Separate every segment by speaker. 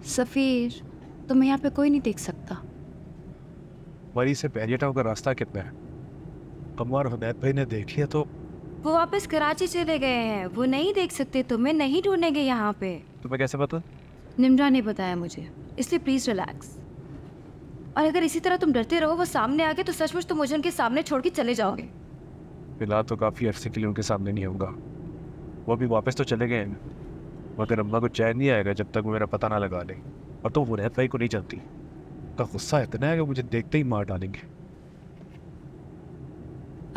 Speaker 1: सफ़ीर, तुम्हें यहाँ पे कोई नहीं देख सकता।
Speaker 2: वरी से बैरियर टाउन का रास्ता कितना है? अम्मा और हुनैद भाई ने देख लिया तो
Speaker 1: वो वापस कराची चले गए हैं, वो नहीं देख सकते, तुम्हें नहीं ढूंढेंगे यहाँ पे।
Speaker 2: तुम्हें कैसे पता?
Speaker 1: निम्रा ने बताया मुझे, इसलिए प्लीज रिलैक्स। और अगर इसी तरह तुम डरते रहो वो सामने आ गए तो सचमुच तुम मुझे उनके सामने छोड़ के चले जाओगे।
Speaker 2: फिलहाल तो काफी अरसे के लिए उनके सामने नहीं होगा। वो भी वापस तो चले गए हैं, मगर अम्मा को चैन नहीं आएगा जब तक वो मेरा पता ना लगा ले। और तो हुनैद भाई को नहीं जानती, उनका गुस्सा इतना है कि मुझे देखते ही मार डालेंगे।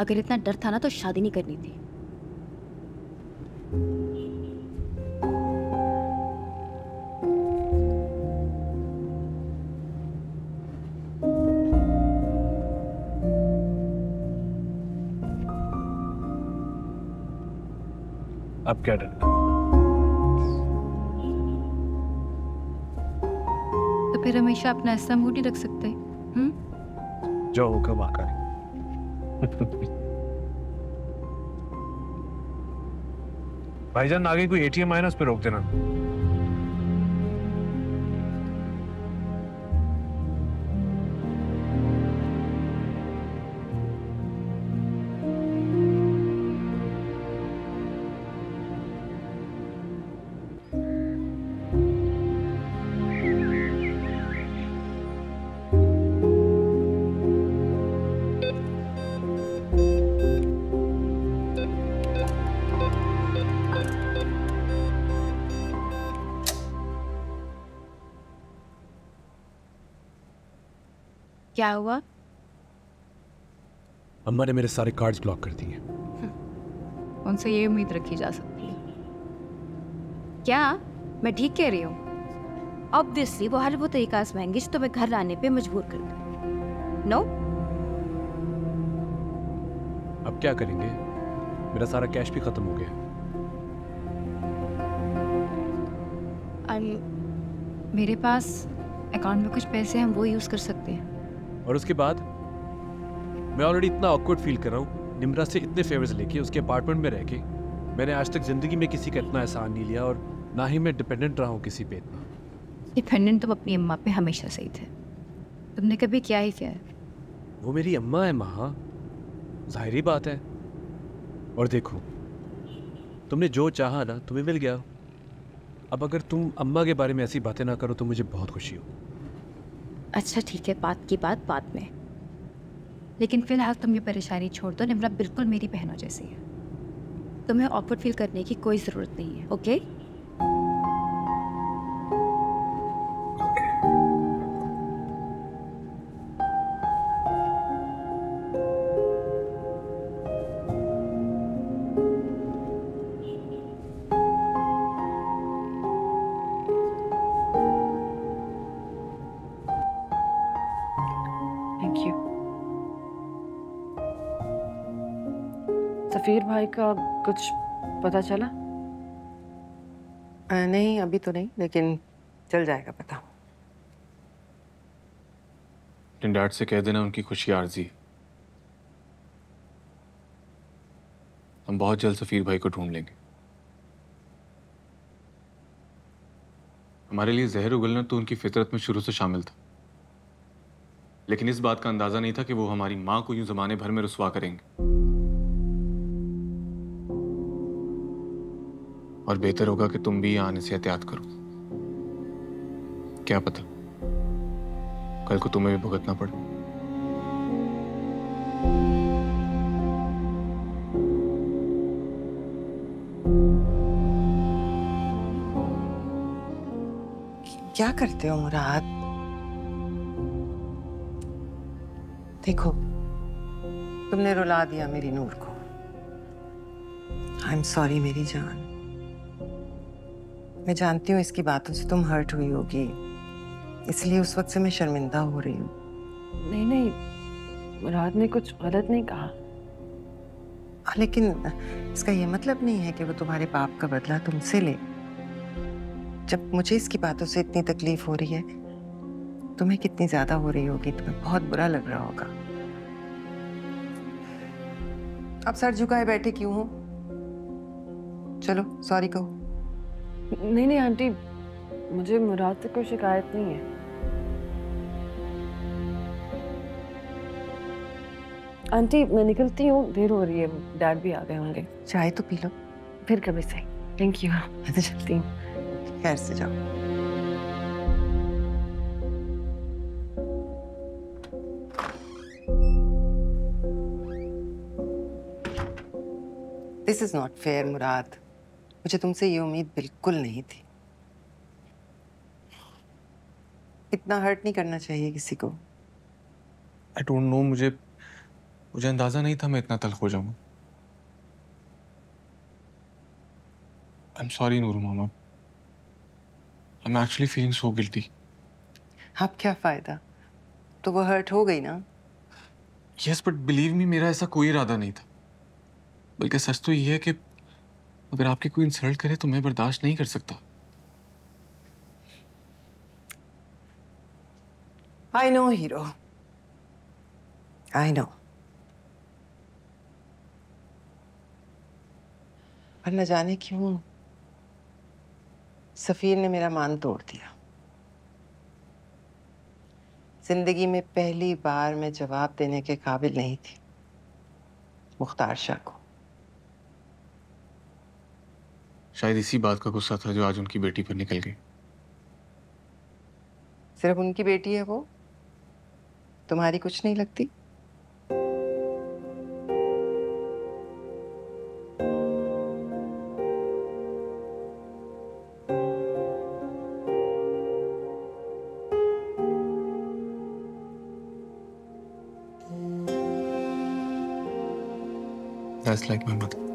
Speaker 1: अगर इतना डर था ना तो शादी नहीं करनी थी।
Speaker 2: अब क्या डर?
Speaker 1: तो फिर हमेशा अपना ऐसा मूड नहीं रख सकते।
Speaker 2: जो हुक्म आकर। भाईजान आगे कोई एटीएम आए ना उस पर रोक देना।
Speaker 1: क्या हुआ?
Speaker 2: अम्मा ने मेरे सारे कार्ड्स ब्लॉक कर दिए।
Speaker 1: उनसे ये उम्मीद रखी जा सकती है। क्या मैं ठीक कह रही हूँ? ऑब्वियसली वो हर वो तरीका आजमाएंगे जो तुम्हें घर लाने पे मजबूर कर दे। नो?
Speaker 2: अब क्या करेंगे? मेरा सारा कैश भी खत्म हो गया।
Speaker 1: मेरे पास अकाउंट में कुछ पैसे हैं, हम वो यूज कर सकते हैं।
Speaker 2: और उसके बाद मैं ऑलरेडी इतना ऑकवर्ड फील कर रहा हूँ। निम्रा से इतने फेवर्स लेके उसके अपार्टमेंट में रह के मैंने आज तक जिंदगी में किसी का इतना एहसान नहीं लिया, और ना ही मैं डिपेंडेंट रहा हूँ किसी पे इतना।
Speaker 1: डिपेंडेंट तुम अपनी अम्मा पे हमेशा से ही थे। तुमने कभी क्या ही किया है?
Speaker 2: वो मेरी अम्मा है माँ, जाहिर बात है। और देखो, तुमने जो चाहा ना तुम्हें मिल गया। अब अगर तुम अम्मा के बारे में ऐसी बातें ना करो तो मुझे बहुत खुशी हो।
Speaker 1: अच्छा ठीक है, बात की बात बाद में। लेकिन फिलहाल तुम ये परेशानी छोड़ दो। निम्रा बिल्कुल मेरी बहनों जैसी है। तुम्हें ऑकवर्ड फील करने की कोई ज़रूरत नहीं है, ओके?
Speaker 3: Thank you. सफीर भाई का कुछ पता चला?
Speaker 4: नहीं अभी तो नहीं, लेकिन चल जाएगा पता।
Speaker 5: डैड से कह देना उनकी खुशी आर्जी है। हम बहुत जल्द सफीर भाई को ढूंढ लेंगे। हमारे लिए जहर उगलना तो उनकी फितरत में शुरू से शामिल था, लेकिन इस बात का अंदाजा नहीं था कि वो हमारी मां को यूं जमाने भर में रुस्वा करेंगे। और बेहतर होगा कि तुम भी यहाँ आने से एहतियात करो। क्या पता कल को तुम्हें भी भुगतना पड़े।
Speaker 4: क्या करते हो मुराद? देखो, तुमने रुला दिया मेरी नूर को। आई एम सॉरी मेरी जान। मैं जानती हूँ इसकी बातों से तुम हर्ट हुई होगी, इसलिए उस वक्त से मैं शर्मिंदा हो रही हूँ।
Speaker 3: नहीं नहीं, मुराद ने कुछ गलत नहीं कहा।
Speaker 4: लेकिन इसका ये मतलब नहीं है कि वो तुम्हारे पाप का बदला तुमसे ले। जब मुझे इसकी बातों से इतनी तकलीफ हो रही है, तुम्हें कितनी ज्यादा हो रही होगी। तुम्हें बहुत बुरा लग रहा होगा। अब सर झुकाए बैठे क्यों हो? चलो सॉरी कहो।
Speaker 3: नहीं नहीं आंटी, मुझे मुराद से कोई शिकायत नहीं है। आंटी मैं निकलती हूँ, देर हो रही है, डैड भी आ गए होंगे।
Speaker 4: चाय तो पी लो।
Speaker 3: फिर कभी सही। थैंक यू, मैं तो चलती हूँ।
Speaker 4: खैर से जाओ। दिस इज नॉट फेयर मुराद। मुझे तुमसे ये उम्मीद बिल्कुल नहीं थी। इतना हर्ट नहीं करना चाहिए किसी को।
Speaker 5: आई डोंट नो, मुझे अंदाजा नहीं था मैं इतना तल्ख हो जाऊंगा। I am sorry Noor mama. I am actually feeling so guilty.
Speaker 4: अब क्या फायदा, तो वो हर्ट हो गई ना।
Speaker 5: यस बट बिलीव मी, मेरा ऐसा कोई इरादा नहीं था। बल्कि सच तो ये है कि अगर आपकी कोई इंसल्ट करे तो मैं बर्दाश्त नहीं कर सकता।
Speaker 4: I know hero, I know. पर न जाने क्यों सफीर ने मेरा मान तोड़ दिया। जिंदगी में पहली बार मैं जवाब देने के काबिल नहीं थी मुख्तार शाह को।
Speaker 5: शायद इसी बात का गुस्सा था जो आज उनकी बेटी पर निकल गई।
Speaker 4: सिर्फ उनकी बेटी है वो, तुम्हारी कुछ नहीं लगती?
Speaker 5: That's like my mother.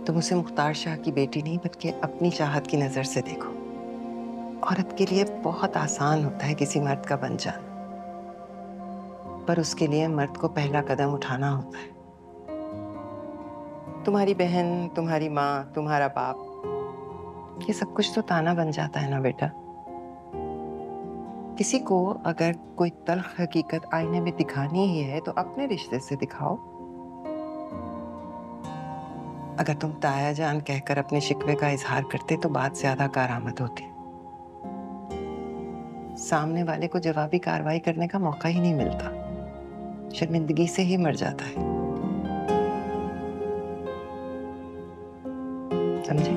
Speaker 4: तुम उसे मुख्तार शाह की बेटी नहीं बल्कि अपनी चाहत की नजर से देखो। औरत के लिए बहुत आसान होता है किसी मर्द का बन जाना, पर उसके लिए मर्द को पहला कदम उठाना होता है। तुम्हारी बहन, तुम्हारी माँ, तुम्हारा बाप, ये सब कुछ तो ताना बन जाता है ना बेटा। किसी को अगर कोई तल्ख हकीकत आईने में दिखानी ही है तो अपने रिश्ते से दिखाओ। अगर तुम ताया जान कहकर अपने शिकवे का इजहार करते तो बात ज्यादा कारामद होती। सामने वाले को जवाबी कार्रवाई करने का मौका ही नहीं मिलता, शर्मिंदगी से ही मर जाता है। समझे?